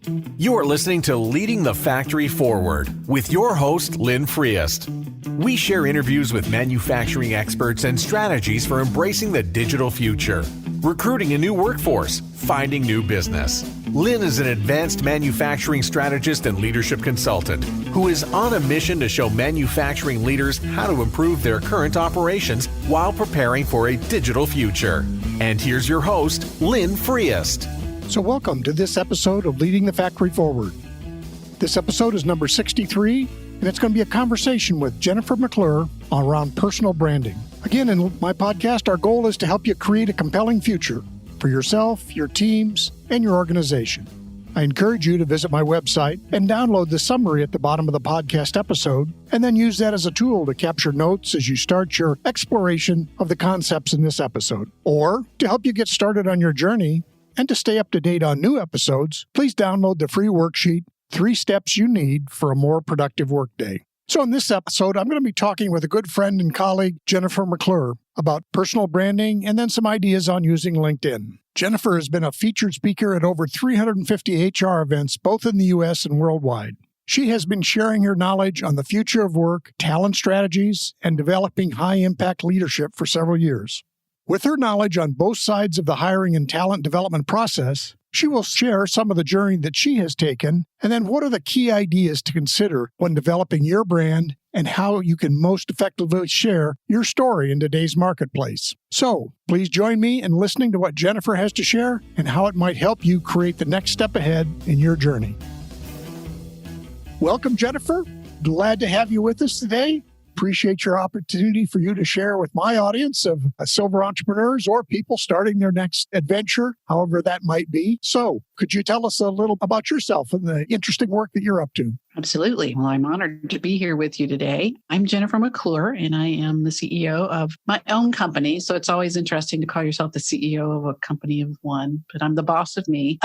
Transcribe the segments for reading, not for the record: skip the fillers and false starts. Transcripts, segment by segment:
You are listening to Leading the Factory Forward with your host, Lynn. We share interviews with manufacturing experts and strategies for embracing the digital future, recruiting a new workforce, finding new business. Lynn is an advanced manufacturing strategist and leadership consultant who is on a mission to show manufacturing leaders how to improve their current operations while preparing for a digital future. And here's your host, Lynn Friest. So welcome to this episode of Leading the Factory Forward. This episode is number 63, and it's going to be a conversation with Jennifer McClure around personal branding. Again, in my podcast, our goal is to help you create a compelling future for yourself, your teams, and your organization. I encourage you to visit my website and download the summary at the bottom of the podcast episode, and then use that as a tool to capture notes as you start your exploration of the concepts in this episode. Or to help you get started on your journey and to stay up to date on new episodes, please download the free worksheet, 3 Steps You Need for a More Productive Workday. So in this episode, I'm going to be talking with a good friend and colleague, Jennifer McClure, about personal branding and then some ideas on using LinkedIn. Jennifer has been a featured speaker at over 350 HR events, both in the U.S. and worldwide. She has been sharing her knowledge on the future of work, talent strategies, and developing high-impact leadership for several years. With her knowledge on both sides of the hiring and talent development process, she will share some of the journey that she has taken, and then what are the key ideas to consider when developing your brand and how you can most effectively share your story in today's marketplace. So, please join me in listening to what Jennifer has to share and how it might help you create the next step ahead in your journey. Welcome, Jennifer. Glad to have you with us today. Appreciate your opportunity for you to share with my audience of silver entrepreneurs or people starting their next adventure, however that might be. So, could you tell us a little about yourself and the interesting work that you're up to? Absolutely. Well, I'm honored to be here with you today. I'm Jennifer McClure, and I am the CEO of my own company. So it's always interesting to call yourself the CEO of a company of one, but I'm the boss of me.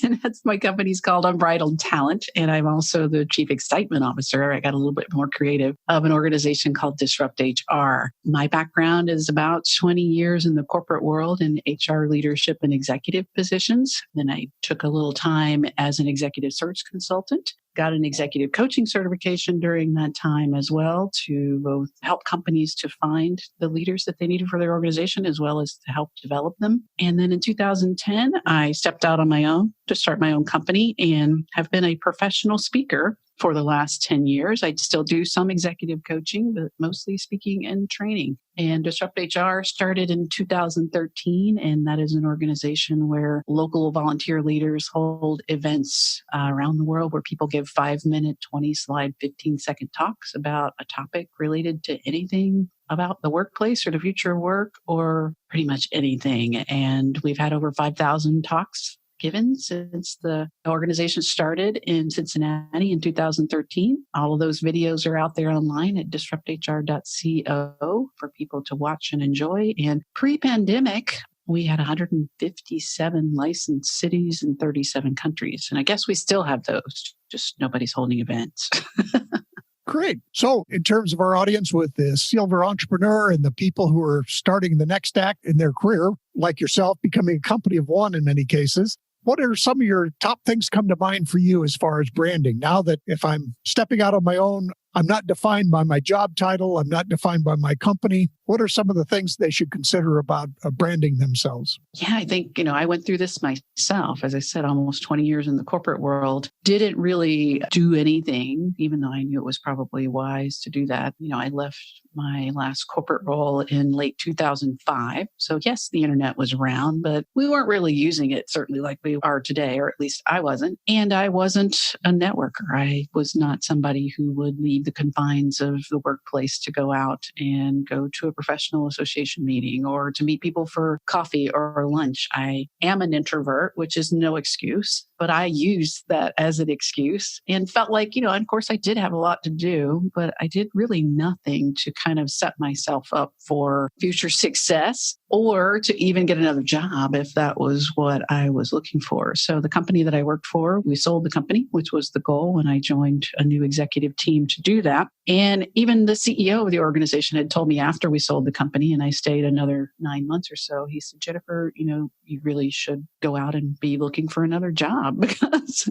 And that's my company's called Unbridled Talent. And I'm also the Chief Excitement Officer. I got a little bit more creative of an organization called Disrupt HR. My background is about 20 years in the corporate world in HR leadership and executive positions. Then I took a little time as an executive search consultant. Got an executive coaching certification during that time as well to both help companies to find the leaders that they needed for their organization as well as to help develop them. And then in 2010, I stepped out on my own to start my own company and have been a professional speaker for the last 10 years. I still do some executive coaching, but mostly speaking and training. And Disrupt HR started in 2013, and that is an organization where local volunteer leaders hold events around the world where people give 5-minute, 20-slide, 15-second talks about a topic related to anything about the workplace or the future of work or pretty much anything. And we've had over 5,000 talks given since the organization started in Cincinnati in 2013. All of those videos are out there online at disrupthr.co for people to watch and enjoy. And pre-pandemic, we had 157 licensed cities in 37 countries. And I guess we still have those, just nobody's holding events. Great. So in terms of our audience with the silver entrepreneur and the people who are starting the next act in their career, like yourself, becoming a company of one in many cases, what are some of your top things come to mind for you as far as branding? Now that if I'm stepping out on my own, I'm not defined by my job title, I'm not defined by my company. What are some of the things they should consider about branding themselves? Yeah, I think, I went through this myself. As I said, almost 20 years in the corporate world, didn't really do anything, even though I knew it was probably wise to do that. I left my last corporate role in late 2005. So yes, the internet was around, but we weren't really using it certainly like we are today, or at least I wasn't. And I wasn't a networker. I was not somebody who would leave the confines of the workplace to go out and go to a professional association meeting or to meet people for coffee or lunch. I am an introvert, which is no excuse, but I used that as an excuse and felt like, and of course I did have a lot to do, but I did really nothing to kind of set myself up for future success or to even get another job if that was what I was looking for. So the company that I worked for, we sold the company, which was the goal, and I joined a new executive team to do that. And even the CEO of the organization had told me after we sold the company and I stayed another 9 months or so, he said, Jennifer, you really should go out and be looking for another job because,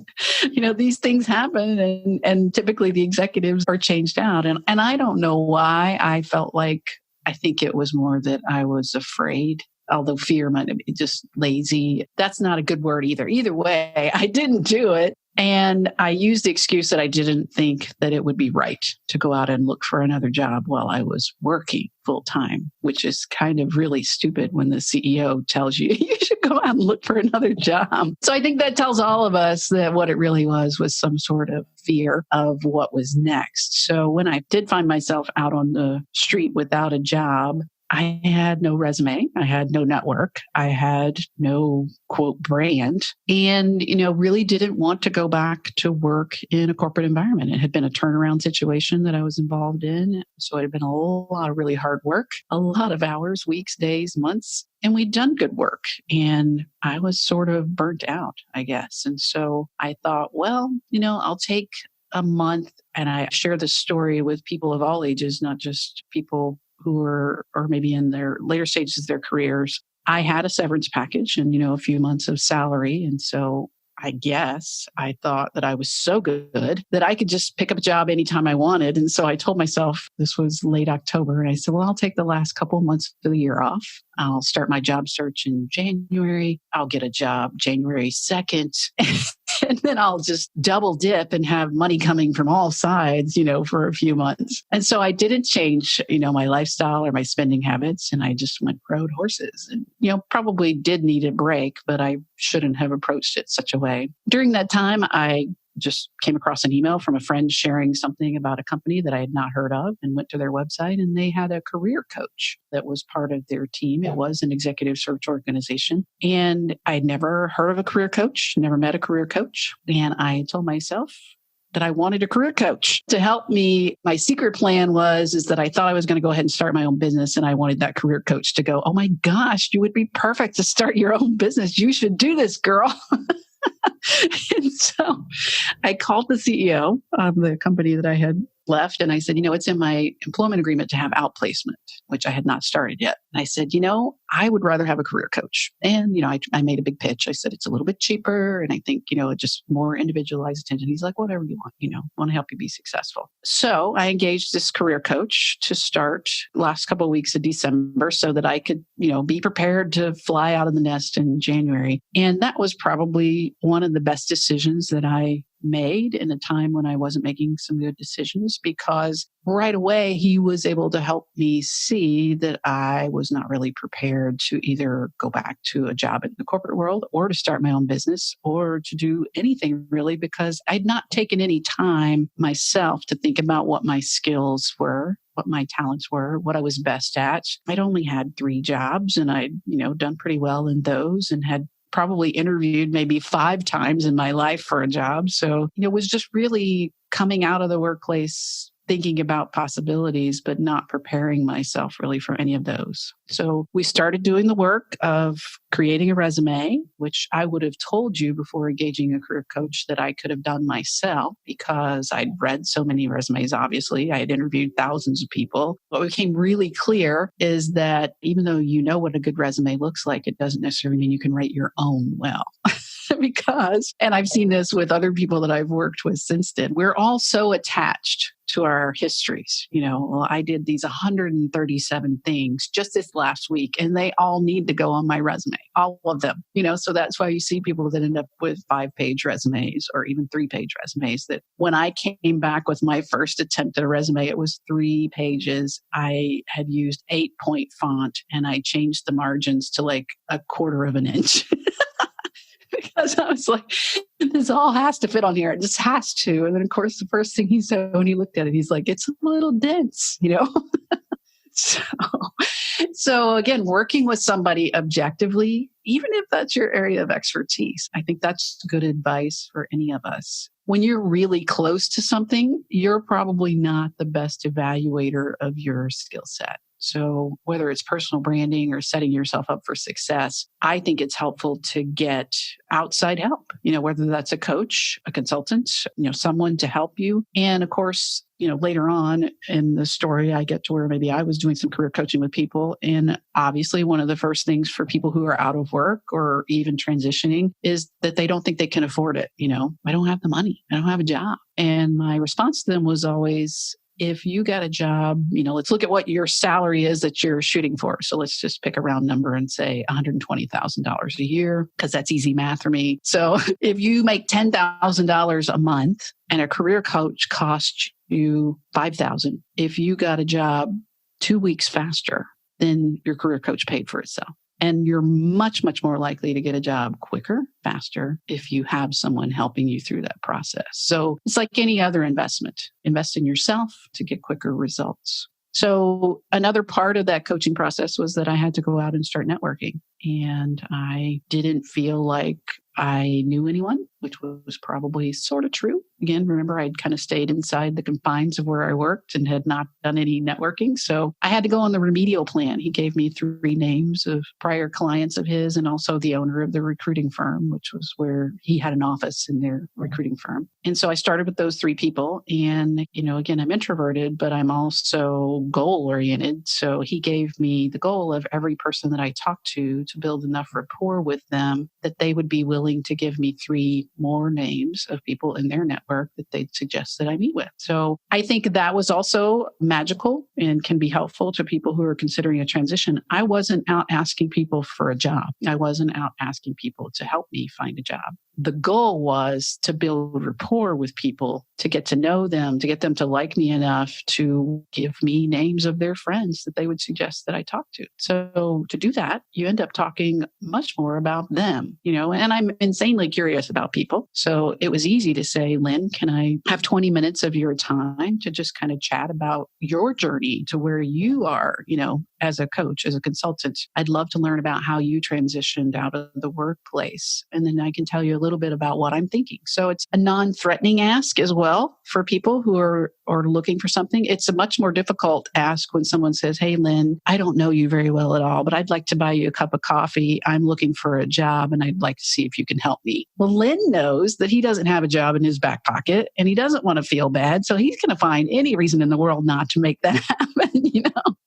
these things happen and typically the executives are changed out. And I don't know why I felt like, I think it was more that I was afraid, although fear might be just lazy. That's not a good word either. Either way, I didn't do it. And I used the excuse that I didn't think that it would be right to go out and look for another job while I was working full time, which is kind of really stupid when the CEO tells you you should go out and look for another job. So I think that tells all of us that what it really was some sort of fear of what was next. So when I did find myself out on the street without a job, I had no resume. I had no network. I had no quote brand and, really didn't want to go back to work in a corporate environment. It had been a turnaround situation that I was involved in. So it had been a lot of really hard work, a lot of hours, weeks, days, months, and we'd done good work. And I was sort of burnt out, I guess. And so I thought, well, I'll take a month, and I share this story with people of all ages, not just people who are or maybe in their later stages of their careers. I had a severance package and, a few months of salary. And so I guess I thought that I was so good that I could just pick up a job anytime I wanted. And so I told myself, this was late October, and I said, well, I'll take the last couple of months of the year off. I'll start my job search in January. I'll get a job January 2nd. And then I'll just double dip and have money coming from all sides, for a few months. And so I didn't change, my lifestyle or my spending habits. And I just rode horses and, probably did need a break, but I shouldn't have approached it such a way. During that time, I just came across an email from a friend sharing something about a company that I had not heard of and went to their website, and they had a career coach that was part of their team. It was an executive search organization. And I'd never heard of a career coach, never met a career coach. And I told myself that I wanted a career coach to help me. My secret plan is that I thought I was going to go ahead and start my own business. And I wanted that career coach to go, oh my gosh, you would be perfect to start your own business. You should do this, girl. And so I called the CEO of the company that I had left. And I said, it's in my employment agreement to have outplacement, which I had not started yet. And I said, I would rather have a career coach. And, I made a big pitch. I said, it's a little bit cheaper. And I think, just more individualized attention. He's like, whatever you want, want to help you be successful. So I engaged this career coach to start last couple of weeks of December so that I could, be prepared to fly out of the nest in January. And that was probably one of the best decisions that I made in a time when I wasn't making some good decisions, because right away he was able to help me see that I was not really prepared to either go back to a job in the corporate world or to start my own business or to do anything really, because I'd not taken any time myself to think about what my skills were, what my talents were, what I was best at. I'd only had 3 jobs and I'd, done pretty well in those and had probably interviewed maybe 5 times in my life for a job. So, it was just really coming out of the workplace, thinking about possibilities, but not preparing myself really for any of those. So we started doing the work of creating a resume, which I would have told you before engaging a career coach that I could have done myself because I'd read so many resumes, obviously. I had interviewed thousands of people. What became really clear is that even though you know what a good resume looks like, it doesn't necessarily mean you can write your own well. Because, and I've seen this with other people that I've worked with since then, we're all so attached to our histories. Well, I did these 137 things just this last week, and they all need to go on my resume, all of them. So that's why you see people that end up with 5-page resumes or even 3-page resumes. That when I came back with my first attempt at a resume, it was 3 pages. I had used 8-point font, and I changed the margins to like 1/4 of an inch. Because I was like, this all has to fit on here. It just has to. And then, of course, the first thing he said when he looked at it, he's like, it's a little dense, So again, working with somebody objectively, even if that's your area of expertise, I think that's good advice for any of us. When you're really close to something, you're probably not the best evaluator of your skill set. So whether it's personal branding or setting yourself up for success, I think it's helpful to get outside help, whether that's a coach, a consultant, someone to help you. And of course, later on in the story, I get to where maybe I was doing some career coaching with people. And obviously, one of the first things for people who are out of work or even transitioning is that they don't think they can afford it. I don't have the money. I don't have a job. And my response to them was always, if you got a job, let's look at what your salary is that you're shooting for. So let's just pick a round number and say $120,000 a year, because that's easy math for me. So if you make $10,000 a month and a career coach costs you $5,000, if you got a job 2 weeks faster, then your career coach paid for itself. And you're much, much more likely to get a job quicker, faster, if you have someone helping you through that process. So it's like any other investment. Invest in yourself to get quicker results. So another part of that coaching process was that I had to go out and start networking. And I didn't feel like I knew anyone, which was probably sort of true. Again, remember, I'd kind of stayed inside the confines of where I worked and had not done any networking. So I had to go on the remedial plan. He gave me 3 names of prior clients of his and also the owner of the recruiting firm, which was where he had an office in their recruiting firm. And so I started with those 3 people. And, again, I'm introverted, but I'm also goal oriented. So he gave me the goal of every person that I talked to build enough rapport with them that they would be willing to give me 3 more names of people in their network that they'd suggest that I meet with. So I think that was also magical and can be helpful to people who are considering a transition. I wasn't out asking people for a job. I wasn't out asking people to help me find a job. The goal was to build rapport with people, to get to know them, to get them to like me enough to give me names of their friends that they would suggest that I talk to. So to do that, you end up talking much more about them, and I'm insanely curious about people. So it was easy to say, Lynn, can I have 20 minutes of your time to just kind of chat about your journey to where you are, as a coach, as a consultant? I'd love to learn about how you transitioned out of the workplace. And then I can tell you a little bit about what I'm thinking. So it's a non-threatening ask as well for people who are looking for something. It's a much more difficult ask when someone says, hey, Lynn, I don't know you very well at all, but I'd like to buy you a cup of coffee. I'm looking for a job and I'd like to see if you can help me. Well, Lynn knows that he doesn't have a job in his back pocket and he doesn't want to feel bad. So he's going to find any reason in the world not to make that happen,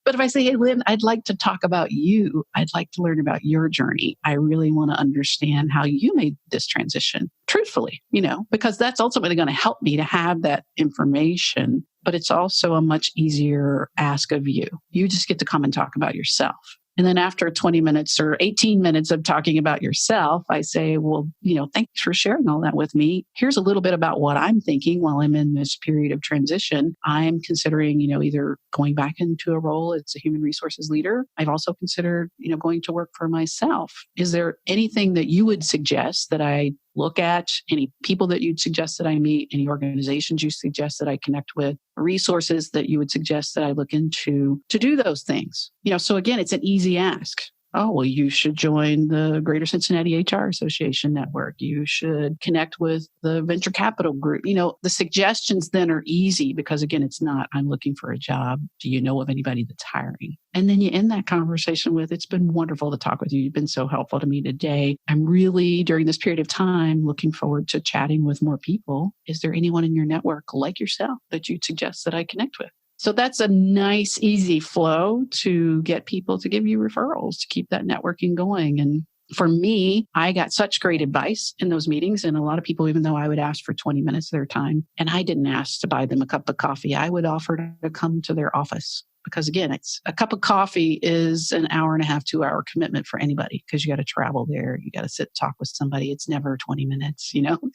But if I say, hey, Lynn, I'd like to talk about you. I'd like to learn about your journey. I really want to understand how you made this transition truthfully, because that's ultimately going to help me to have that information. But it's also a much easier ask of you. You just get to come and talk about yourself. And then after 20 minutes or 18 minutes of talking about yourself, I say, well, thanks for sharing all that with me. Here's a little bit about what I'm thinking while I'm in this period of transition. I'm considering, either going back into a role as a human resources leader. I've also considered, going to work for myself. Is there anything that you would suggest that I look at, any people that you'd suggest that I meet, any organizations you suggest that I connect with, resources that you would suggest that I look into to do those things? So again, it's an easy ask. Oh, well, you should join the Greater Cincinnati HR Association network. You should connect with the venture capital group. The suggestions then are easy because, again, it's not, I'm looking for a job. Do you know of anybody that's hiring? And then you end that conversation with, it's been wonderful to talk with you. You've been so helpful to me today. I'm really, during this period of time, looking forward to chatting with more people. Is there anyone in your network like yourself that you'd suggest that I connect with? So that's a nice, easy flow to get people to give you referrals, to keep that networking going. And for me, I got such great advice in those meetings. And a lot of people, even though I would ask for 20 minutes of their time, and I didn't ask to buy them a cup of coffee, I would offer to come to their office. Because again, it's a cup of coffee is an hour and a half, 2-hour commitment for anybody because you got to travel there. You got to sit, talk with somebody. It's never 20 minutes,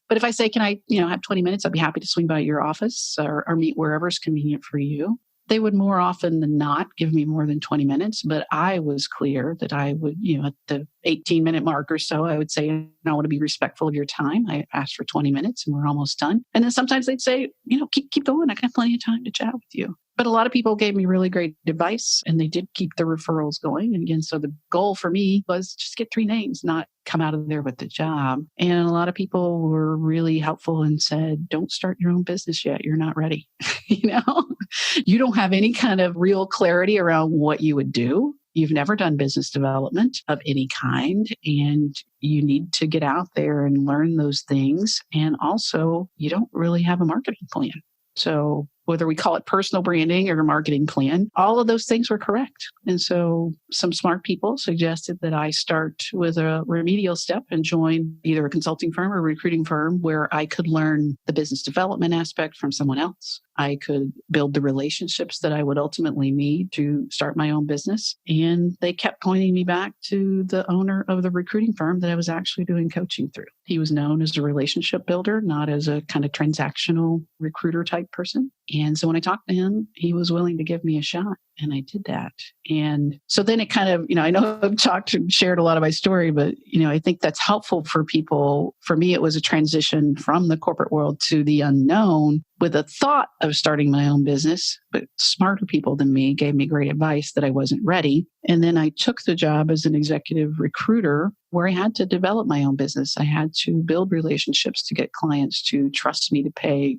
But if I say, can I, have 20 minutes, I'd be happy to swing by your office or meet wherever is convenient for you. They would more often than not give me more than 20 minutes, but I was clear that I would, at the 18-minute mark or so, I would say, I want to be respectful of your time. I asked for 20 minutes and we're almost done. And then sometimes they'd say, keep going. I can have plenty of time to chat with you. But a lot of people gave me really great advice and they did keep the referrals going. And again, so the goal for me was just get 3 names, not come out of there with the job. And a lot of people were really helpful and said, don't start your own business yet. You're not ready. you don't have any kind of real clarity around what you would do. You've never done business development of any kind, and you need to get out there and learn those things. And also, you don't really have a marketing plan. So whether we call it personal branding or a marketing plan, all of those things were correct. And so some smart people suggested that I start with a remedial step and join either a consulting firm or a recruiting firm where I could learn the business development aspect from someone else. I could build the relationships that I would ultimately need to start my own business. And they kept pointing me back to the owner of the recruiting firm that I was actually doing coaching through. He was known as a relationship builder, not as a kind of transactional recruiter type person. And so when I talked to him, he was willing to give me a shot. And I did that. And so then it kind of, I know I've talked and shared a lot of my story, but, I think that's helpful for people. For me, it was a transition from the corporate world to the unknown with a thought of starting my own business, but smarter people than me gave me great advice that I wasn't ready. And then I took the job as an executive recruiter where I had to develop my own business. I had to build relationships to get clients to trust me to pay,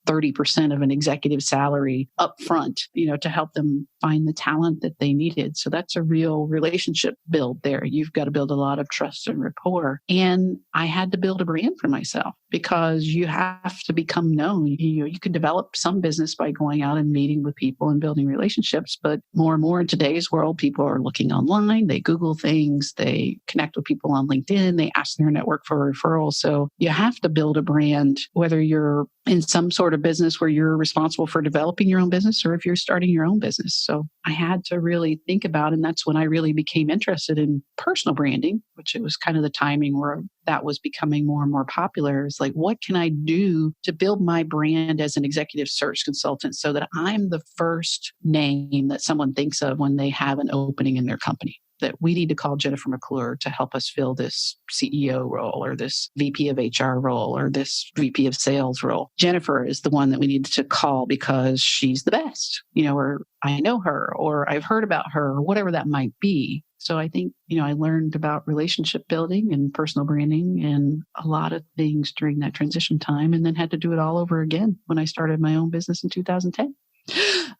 30% of an executive salary up front, to help them find the talent that they needed. So that's a real relationship build there. You've got to build a lot of trust and rapport. And I had to build a brand for myself because you have to become known. You can develop some business by going out and meeting with people and building relationships. But more and more in today's world, people are looking online. They Google things. They connect with people on LinkedIn. They ask their network for referrals. So you have to build a brand, whether you're in some sort of business where you're responsible for developing your own business or if you're starting your own business. So I had to really think about, and that's when I really became interested in personal branding, which it was kind of the timing where that was becoming more and more popular. It's like, what can I do to build my brand as an executive search consultant so that I'm the first name that someone thinks of when they have an opening in their company? That we need to call Jennifer McClure to help us fill this CEO role or this VP of HR role or this VP of sales role. Jennifer is the one that we need to call because she's the best, or I know her, or I've heard about her, or whatever that might be. So I think, I learned about relationship building and personal branding and a lot of things during that transition time, and then had to do it all over again when I started my own business in 2010.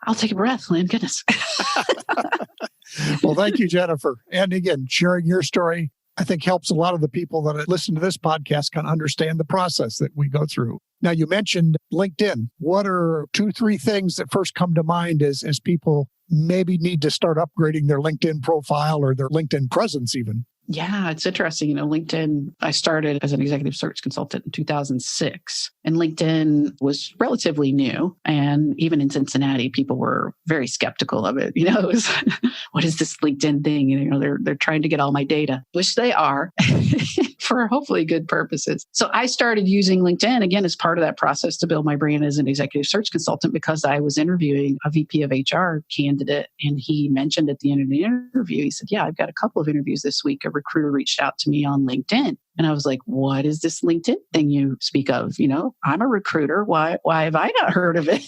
I'll take a breath, Lynn. Goodness. Well, thank you, Jennifer. And again, sharing your story, I think helps a lot of the people that listen to this podcast kind of understand the process that we go through. Now, you mentioned LinkedIn. What are 2-3 things that first come to mind as people maybe need to start upgrading their LinkedIn profile or their LinkedIn presence even? Yeah, it's interesting. LinkedIn, I started as an executive search consultant in 2006, and LinkedIn was relatively new. And even in Cincinnati, people were very skeptical of it. It was, what is this LinkedIn thing? They're trying to get all my data, which they are for hopefully good purposes. So I started using LinkedIn again as part of that process to build my brand as an executive search consultant because I was interviewing a VP of HR candidate. And he mentioned at the end of the interview, he said, yeah, I've got a couple of interviews this week. A recruiter reached out to me on LinkedIn. And I was like, what is this LinkedIn thing you speak of? I'm a recruiter. Why have I not heard of it?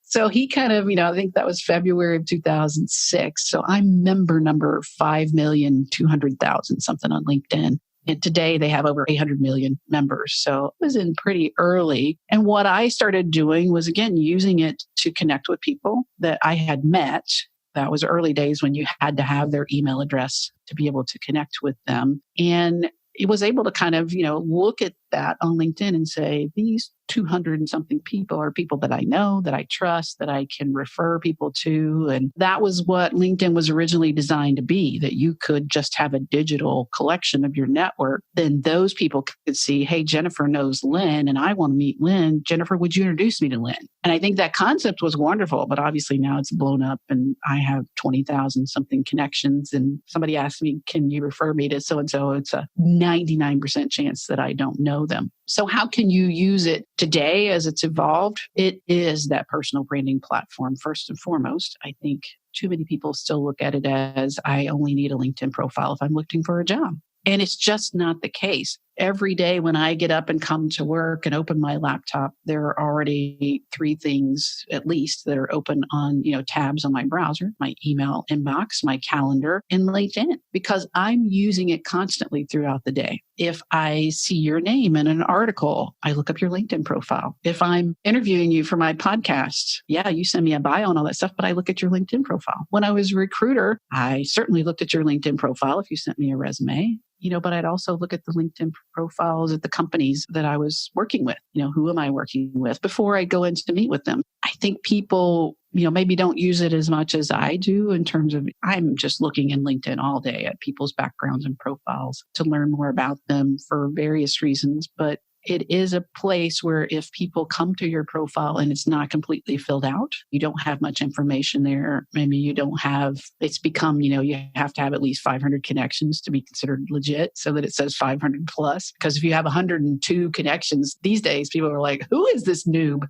So he kind of, I think that was February of 2006. So I'm member number 5,200,000 something on LinkedIn. And today they have over 800 million members. So it was in pretty early. And what I started doing was, again, using it to connect with people that I had met. That was early days when you had to have their email address to be able to connect with them. And it was able to kind of, look at that on LinkedIn and say, these 200 and something people are people that I know, that I trust, that I can refer people to. And that was what LinkedIn was originally designed to be, that you could just have a digital collection of your network. Then those people could see, hey, Jennifer knows Lynn and I want to meet Lynn. Jennifer, would you introduce me to Lynn? And I think that concept was wonderful, but obviously now it's blown up and I have 20,000 something connections. And somebody asked me, can you refer me to so-and-so? It's a 99% chance that I don't know them. So how can you use it today as it's evolved? It is that personal branding platform first and foremost. I think too many people still look at it as I only need a LinkedIn profile if I'm looking for a job. And it's just not the case. Every day when I get up and come to work and open my laptop, there are already 3 things at least that are open on, tabs on my browser, my email inbox, my calendar, and LinkedIn, because I'm using it constantly throughout the day. If I see your name in an article, I look up your LinkedIn profile. If I'm interviewing you for my podcast, you send me a bio and all that stuff, but I look at your LinkedIn profile. When I was a recruiter, I certainly looked at your LinkedIn profile if you sent me a resume. But I'd also look at the LinkedIn profiles at the companies that I was working with. Who am I working with before I go in to meet with them? I think people, maybe don't use it as much as I do in terms of I'm just looking in LinkedIn all day at people's backgrounds and profiles to learn more about them for various reasons. But it is a place where if people come to your profile and it's not completely filled out, you don't have much information there. Maybe you don't have, it's become, you have to have at least 500 connections to be considered legit so that it says 500 plus. Because if you have 102 connections these days, people are like, who is this noob?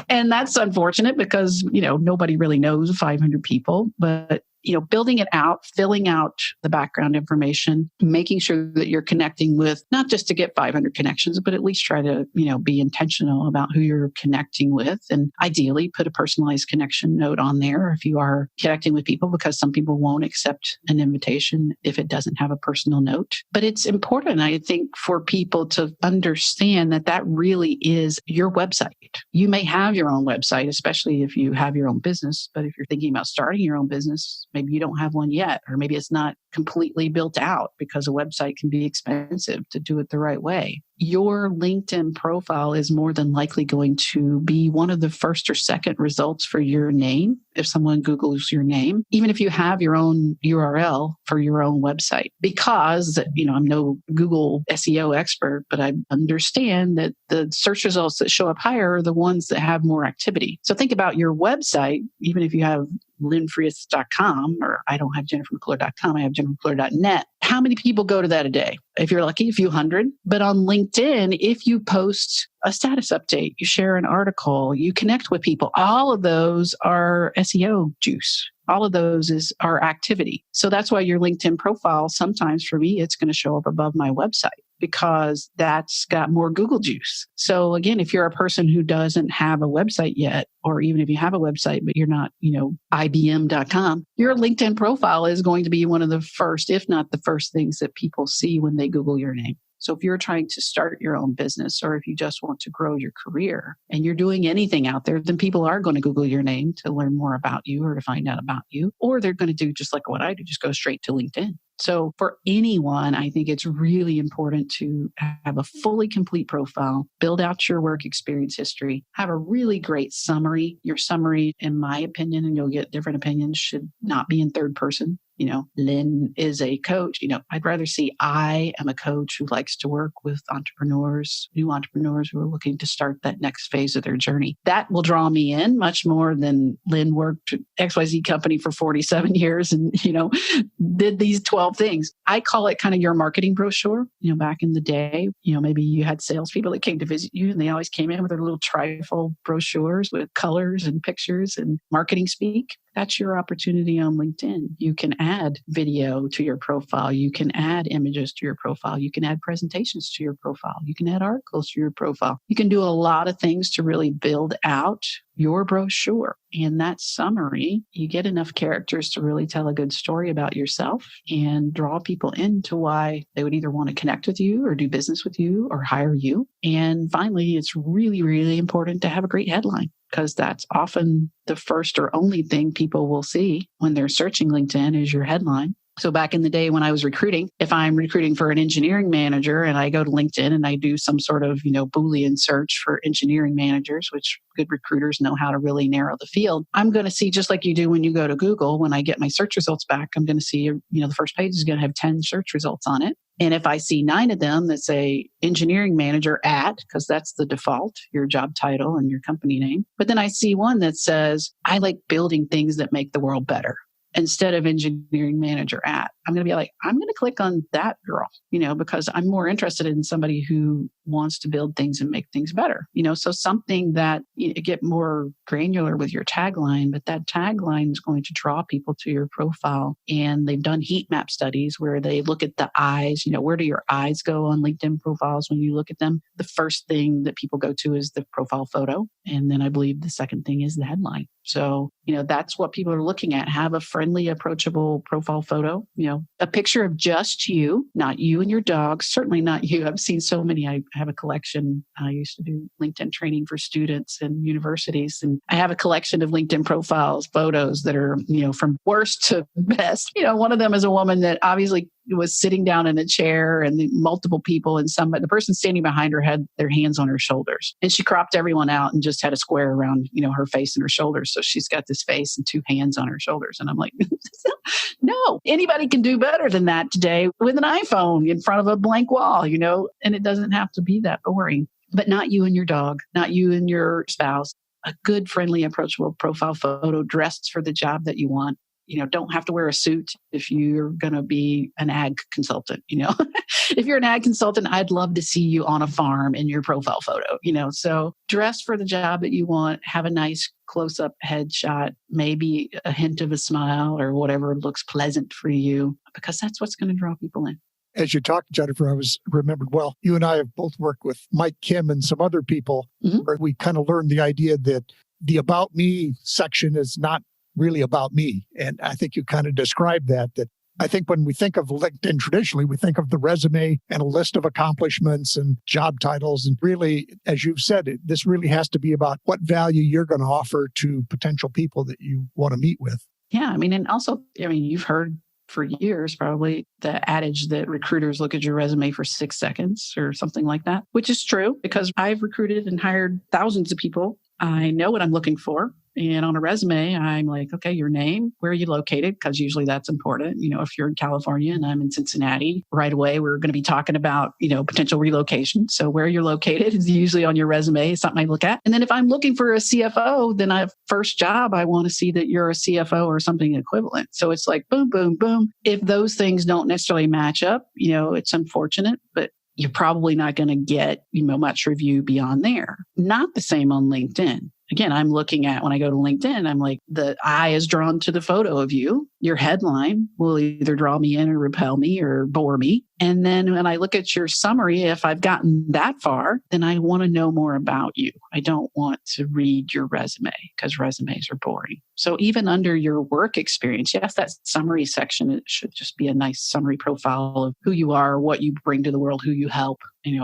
And that's unfortunate because, nobody really knows 500 people, but building it out, filling out the background information, making sure that you're connecting with, not just to get 500 connections, but at least try to, be intentional about who you're connecting with. And ideally put a personalized connection note on there if you are connecting with people, because some people won't accept an invitation if it doesn't have a personal note. But it's important, I think, for people to understand that that really is your website. You may have your own website, especially if you have your own business. But if you're thinking about starting your own business, maybe you don't have one yet, or maybe it's not completely built out because a website can be expensive to do it the right way. Your LinkedIn profile is more than likely going to be one of the first or second results for your name. If someone Googles your name, even if you have your own URL for your own website, because, I'm no Google SEO expert, but I understand that the search results that show up higher are the ones that have more activity. So think about your website, even if you have lynnfrias.com, or I don't have jennifermcclure.com, I have jennifermcclure.net. How many people go to that a day? If you're lucky, a few hundred. But on LinkedIn, if you post a status update, you share an article, you connect with people, all of those are SEO juice. All of those are activity. So that's why your LinkedIn profile, sometimes for me, it's going to show up above my website, because that's got more Google juice. So again, if you're a person who doesn't have a website yet, or even if you have a website, but you're not, IBM.com, your LinkedIn profile is going to be one of the first, if not the first things that people see when they Google your name. So if you're trying to start your own business, or if you just want to grow your career and you're doing anything out there, then people are going to Google your name to learn more about you or to find out about you, or they're going to do just like what I do, just go straight to LinkedIn. So for anyone, I think it's really important to have a fully complete profile, build out your work experience history, have a really great summary. Your summary, in my opinion, and you'll get different opinions, should not be in third person. Lynn is a coach. I'd rather see I am a coach who likes to work with entrepreneurs, new entrepreneurs who are looking to start that next phase of their journey. That will draw me in much more than Lynn worked at XYZ company for 47 years and, did these 12 things. I call it kind of your marketing brochure. Back in the day, maybe you had salespeople that came to visit you and they always came in with their little trifold brochures with colors and pictures and marketing speak. That's your opportunity on LinkedIn. You can add video to your profile. You can add images to your profile. You can add presentations to your profile. You can add articles to your profile. You can do a lot of things to really build out your brochure. And that summary, you get enough characters to really tell a good story about yourself and draw people into why they would either want to connect with you or do business with you or hire you. And finally, it's really, really important to have a great headline, because that's often the first or only thing people will see when they're searching LinkedIn is your headline. So back in the day when I was recruiting, if I'm recruiting for an engineering manager and I go to LinkedIn and I do some sort of, Boolean search for engineering managers, which good recruiters know how to really narrow the field, I'm going to see, just like you do when you go to Google, when I get my search results back, I'm going to see, the first page is going to have 10 search results on it. And if I see 9 of them that say engineering manager at, because that's the default, your job title and your company name. But then I see one that says, I like building things that make the world better. Instead of engineering manager at, I'm going to be like, I'm going to click on that girl, because I'm more interested in somebody who wants to build things and make things better, so something that get more granular with your tagline, but that tagline is going to draw people to your profile. And they've done heat map studies where they look at the eyes, where do your eyes go on LinkedIn profiles when you look at them? The first thing that people go to is the profile photo. And then I believe the second thing is the headline. So, that's what people are looking at. Have a friendly, approachable profile photo, a picture of just you, not you and your dog, certainly not you. I've seen so many. I have a collection. I used to do LinkedIn training for students and universities. And I have a collection of LinkedIn profiles, photos that are, from worst to best. One of them is a woman that obviously was sitting down in a chair and multiple people and the person standing behind her had their hands on her shoulders, and she cropped everyone out and just had a square around, her face and her shoulders. So she's got this face and two hands on her shoulders. And I'm like, no, anybody can do better than that today with an iPhone in front of a blank wall, and it doesn't have to be that boring, but not you and your dog, not you and your spouse. A good, friendly, approachable profile photo dressed for the job that you want. Don't have to wear a suit if you're going to be an ag consultant, If you're an ag consultant, I'd love to see you on a farm in your profile photo, So dress for the job that you want, have a nice close-up headshot, maybe a hint of a smile or whatever looks pleasant for you, because that's what's going to draw people in. As you talked, Jennifer, I remembered, you and I have both worked with Mike Kim and some other people where we kind of learned the idea that the About Me section is not really about me. And I think you kind of described that I think when we think of LinkedIn traditionally, we think of the resume and a list of accomplishments and job titles. And really, as you've said, this really has to be about what value you're going to offer to potential people that you want to meet with. Yeah. And also, you've heard for years, probably the adage that recruiters look at your resume for 6 seconds or something like that, which is true because I've recruited and hired thousands of people. I know what I'm looking for. And on a resume, I'm like, okay, your name, where are you located? Because usually that's important. If you're in California and I'm in Cincinnati, right away, we're going to be talking about, potential relocation. So where you're located is usually on your resume, something I look at. And then if I'm looking for a CFO, then first job, I want to see that you're a CFO or something equivalent. So it's like, boom, boom, boom. If those things don't necessarily match up, it's unfortunate, but you're probably not going to get, much review beyond there. Not the same on LinkedIn. Again, I'm looking at when I go to LinkedIn, I'm like, the eye is drawn to the photo of you. Your headline will either draw me in or repel me or bore me. And then when I look at your summary, if I've gotten that far, then I want to know more about you. I don't want to read your resume because resumes are boring. So even under your work experience, yes, that summary section, it should just be a nice summary profile of who you are, what you bring to the world, who you help.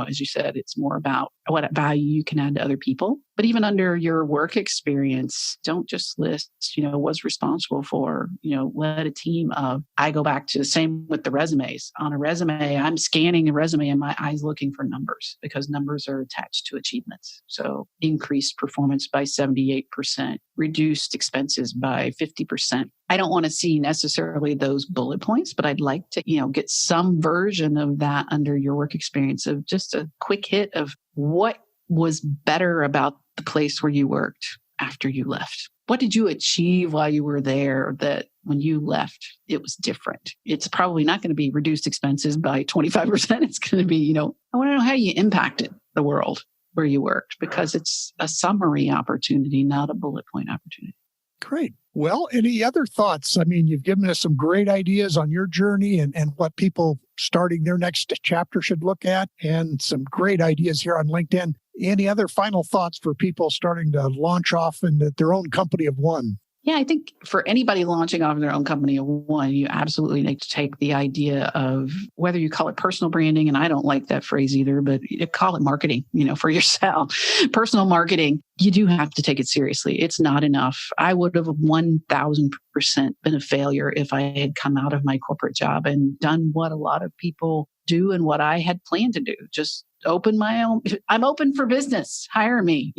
As you said, it's more about what value you can add to other people. But even under your work experience, don't just list, was responsible for, led a team of. I go back to the same with the resumes. On a resume, I'm scanning a resume and my eyes looking for numbers because numbers are attached to achievements. So increased performance by 78%, reduced expenses by 50%. I don't want to see necessarily those bullet points, but I'd like to, get some version of that under your work experience of just a quick hit of what was better about the place where you worked after you left. What did you achieve while you were there that when you left, it was different? It's probably not going to be reduced expenses by 25%. It's going to be, I want to know how you impacted the world where you worked because it's a summary opportunity, not a bullet point opportunity. Great. Well, any other thoughts? You've given us some great ideas on your journey and what people starting their next chapter should look at and some great ideas here on LinkedIn. Any other final thoughts for people starting to launch off into their own company of one? Yeah, I think for anybody launching off their own company of one, you absolutely need to take the idea of whether you call it personal branding, and I don't like that phrase either, but call it marketing, for yourself. Personal marketing, you do have to take it seriously. It's not enough. I would have 1,000% been a failure if I had come out of my corporate job and done what a lot of people do and what I had planned to do. Just open my own. I'm open for business. Hire me,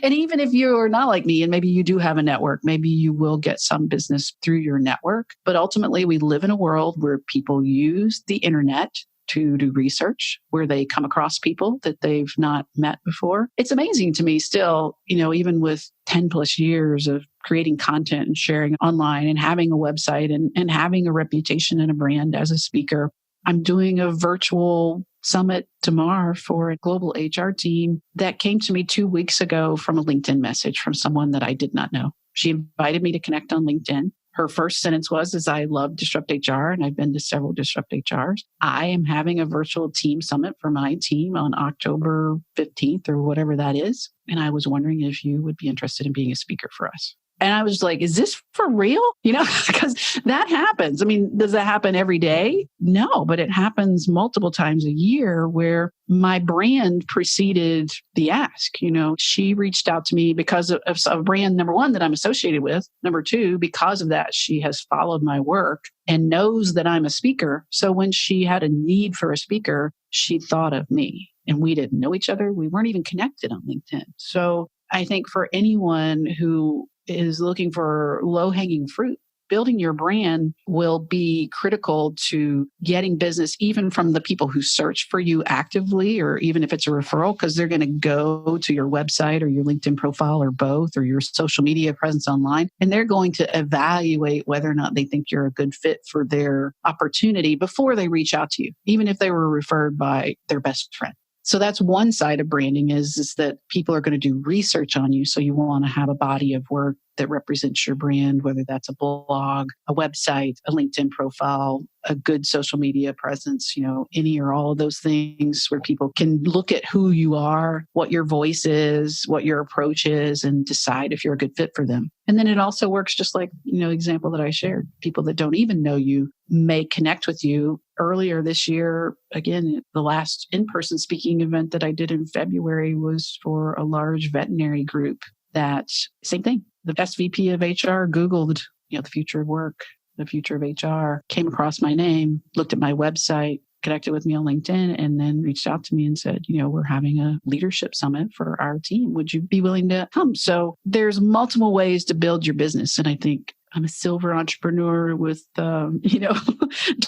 And even if you're not like me and maybe you do have a network, maybe you will get some business through your network. But ultimately, we live in a world where people use the internet to do research, where they come across people that they've not met before. It's amazing to me still, even with 10 plus years of creating content and sharing online and having a website and having a reputation and a brand as a speaker. I'm doing a virtual summit tomorrow for a global HR team that came to me 2 weeks ago from a LinkedIn message from someone that I did not know. She invited me to connect on LinkedIn. Her first sentence was, I love Disrupt HR, and I've been to several Disrupt HRs. I am having a virtual team summit for my team on October 15th or whatever that is. And I was wondering if you would be interested in being a speaker for us. And I was like, is this for real? Because that happens. I mean, does that happen every day? No, but it happens multiple times a year where my brand preceded the ask. She reached out to me because of brand, number one, that I'm associated with. Number two, because of that, she has followed my work and knows that I'm a speaker. So when she had a need for a speaker, she thought of me. And we didn't know each other. We weren't even connected on LinkedIn. So I think for anyone who is looking for low-hanging fruit, building your brand will be critical to getting business, even from the people who search for you actively, or even if it's a referral, because they're going to go to your website or your LinkedIn profile or both, or your social media presence online, and they're going to evaluate whether or not they think you're a good fit for their opportunity before they reach out to you, even if they were referred by their best friend. So that's one side of branding is that people are going to do research on you. So you want to have a body of work that represents your brand, whether that's a blog, a website, a LinkedIn profile, a good social media presence, any or all of those things where people can look at who you are, what your voice is, what your approach is, and decide if you're a good fit for them. And then it also works just like, example that I shared. People that don't even know you may connect with you. Earlier this year, again, the last in-person speaking event that I did in February was for a large veterinary group that, same thing. The SVP of HR Googled, the future of work, the future of HR, came across my name, looked at my website, connected with me on LinkedIn, and then reached out to me and said, we're having a leadership summit for our team. Would you be willing to come? So there's multiple ways to build your business. And I think I'm a silver entrepreneur with,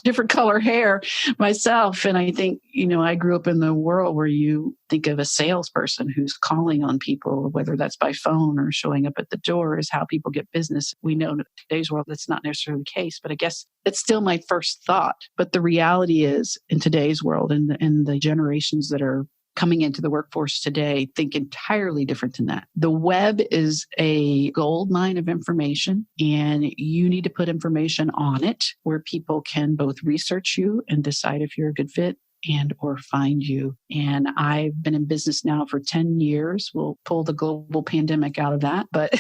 different color hair myself. And I think, I grew up in the world where you think of a salesperson who's calling on people, whether that's by phone or showing up at the door, is how people get business. We know in today's world that's not necessarily the case, but I guess it's still my first thought. But the reality is in today's world and the generations that are coming into the workforce today think entirely different than that. The web is a gold mine of information, and you need to put information on it where people can both research you and decide if you're a good fit and or find you. And I've been in business now for 10 years. We'll pull the global pandemic out of that. But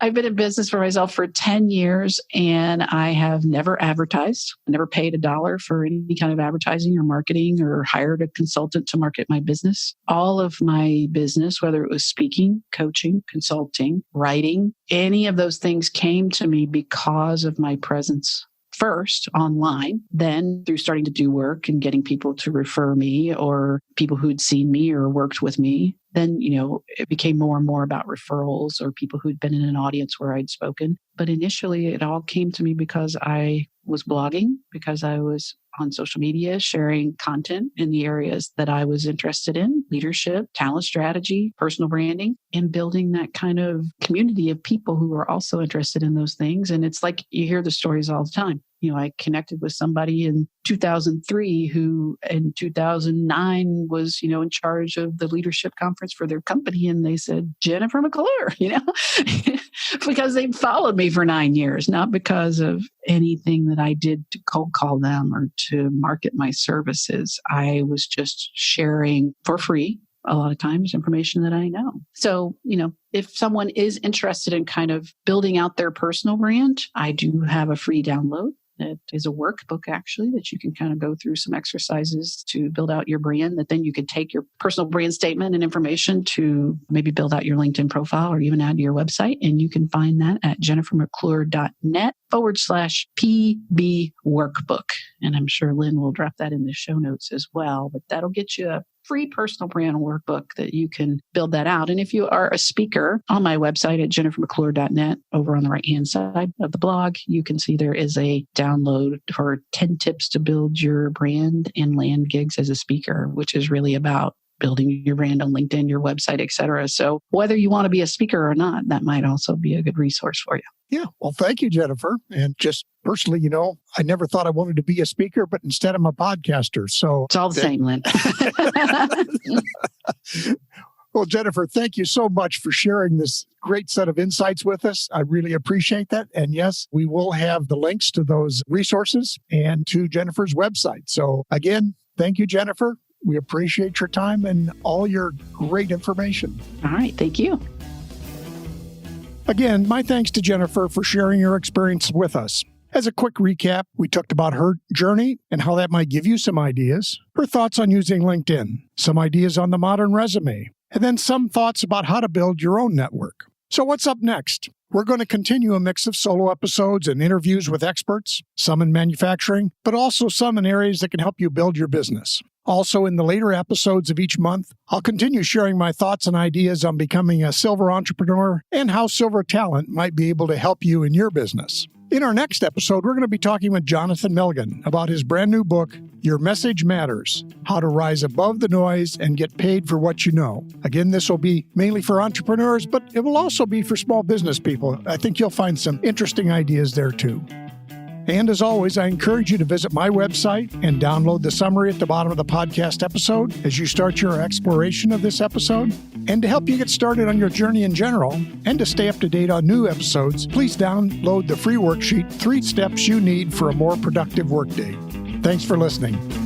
I've been in business for myself for 10 years, and I have never advertised, never paid $1 for any kind of advertising or marketing or hired a consultant to market my business. All of my business, whether it was speaking, coaching, consulting, writing, any of those things came to me because of my presence. First online, then through starting to do work and getting people to refer me or people who'd seen me or worked with me. Then, it became more and more about referrals or people who'd been in an audience where I'd spoken. But initially, it all came to me because I was blogging, because I was on social media sharing content in the areas that I was interested in: leadership, talent strategy, personal branding, and building that kind of community of people who are also interested in those things. And it's like you hear the stories all the time. I connected with somebody in 2003 who in 2009 was, in charge of the leadership conference for their company. And they said, Jennifer McClure, because they followed me for 9 years, not because of anything that I did to cold call them or to market my services. I was just sharing for free, a lot of times, information that I know. So, if someone is interested in kind of building out their personal brand, I do have a free download. It is a workbook, actually, that you can kind of go through some exercises to build out your brand, that then you could take your personal brand statement and information to maybe build out your LinkedIn profile or even add to your website. And you can find that at jennifermcclure.net/PB workbook. And I'm sure Lynn will drop that in the show notes as well, but that'll get you a free personal brand workbook that you can build that out. And if you are a speaker, on my website at jennifermcclure.net, over on the right-hand side of the blog, you can see there is a download for 10 tips to build your brand and land gigs as a speaker, which is really about building your brand on LinkedIn, your website, et cetera. So whether you want to be a speaker or not, that might also be a good resource for you. Yeah. Well, thank you, Jennifer. And just personally, I never thought I wanted to be a speaker, but instead I'm a podcaster. So it's all the same, Lynn. Well, Jennifer, thank you so much for sharing this great set of insights with us. I really appreciate that. And yes, we will have the links to those resources and to Jennifer's website. So again, thank you, Jennifer. We appreciate your time and all your great information. All right. Thank you. Again, my thanks to Jennifer for sharing her experience with us. As a quick recap, we talked about her journey and how that might give you some ideas, her thoughts on using LinkedIn, some ideas on the modern resume, and then some thoughts about how to build your own network. So what's up next? We're going to continue a mix of solo episodes and interviews with experts, some in manufacturing, but also some in areas that can help you build your business. Also, in the later episodes of each month, I'll continue sharing my thoughts and ideas on becoming a silver entrepreneur and how silver talent might be able to help you in your business. In our next episode, we're going to be talking with Jonathan Milligan about his brand new book, Your Message Matters: How to Rise Above the Noise and Get Paid for What You Know. Again, this will be mainly for entrepreneurs, but it will also be for small business people. I think you'll find some interesting ideas there too. And as always, I encourage you to visit my website and download the summary at the bottom of the podcast episode as you start your exploration of this episode. And to help you get started on your journey in general and to stay up to date on new episodes, please download the free worksheet, 3 Steps You Need for a More Productive Workday. Thanks for listening.